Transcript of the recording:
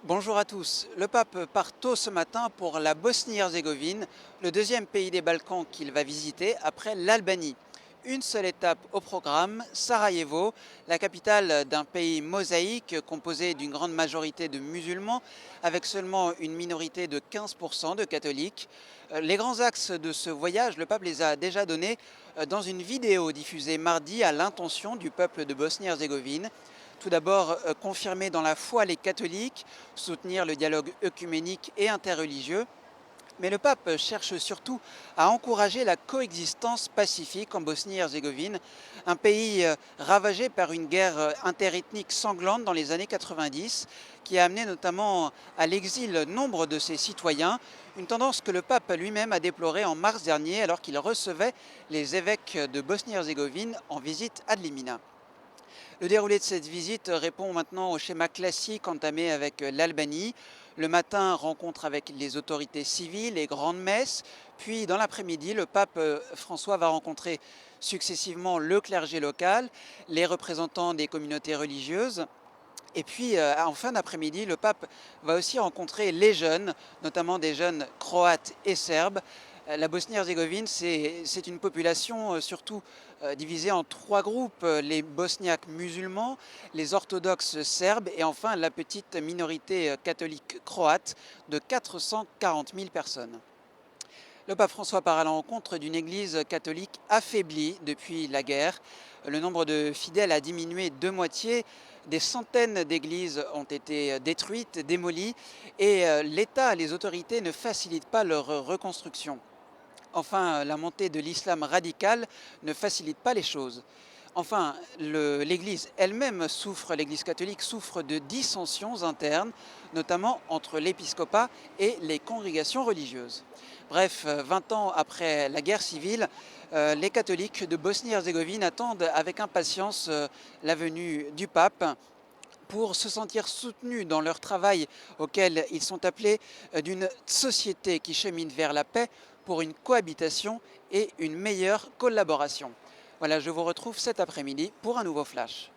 Bonjour à tous. Le pape part tôt ce matin pour la Bosnie-Herzégovine, le deuxième pays des Balkans qu'il va visiter après l'Albanie. Une seule étape au programme, Sarajevo, la capitale d'un pays mosaïque composé d'une grande majorité de musulmans, avec seulement une minorité de 15% de catholiques. Les grands axes de ce voyage, le pape les a déjà donnés dans une vidéo diffusée mardi à l'intention du peuple de Bosnie-Herzégovine. Tout d'abord, confirmer dans la foi les catholiques, soutenir le dialogue œcuménique et interreligieux. Mais le pape cherche surtout à encourager la coexistence pacifique en Bosnie-Herzégovine, un pays ravagé par une guerre interethnique sanglante dans les années 90, qui a amené notamment à l'exil nombre de ses citoyens, une tendance que le pape lui-même a déplorée en mars dernier alors qu'il recevait les évêques de Bosnie-Herzégovine en visite ad limina. Le déroulé de cette visite répond maintenant au schéma classique entamé avec l'Albanie. Le matin, rencontre avec les autorités civiles et grande messe. Puis, dans l'après-midi, le pape François va rencontrer successivement le clergé local, les représentants des communautés religieuses. Et puis, en fin d'après-midi, le pape va aussi rencontrer les jeunes, notamment des jeunes croates et serbes. La Bosnie-Herzégovine, c'est une population surtout divisée en trois groupes, les bosniaques musulmans, les orthodoxes serbes et enfin la petite minorité catholique croate de 440 000 personnes. Le pape François part à la rencontre d'une église catholique affaiblie depuis la guerre. Le nombre de fidèles a diminué de moitié. Des centaines d'églises ont été détruites, démolies, et l'État, les autorités ne facilitent pas leur reconstruction. Enfin, la montée de l'islam radical ne facilite pas les choses. Enfin, l'Église elle-même souffre, l'Église catholique souffre de dissensions internes, notamment entre l'épiscopat et les congrégations religieuses. Bref, 20 ans après la guerre civile, les catholiques de Bosnie-Herzégovine attendent avec impatience la venue du pape pour se sentir soutenus dans leur travail auquel ils sont appelés d'une société qui chemine vers la paix pour une cohabitation et une meilleure collaboration. Voilà, je vous retrouve cet après-midi pour un nouveau flash.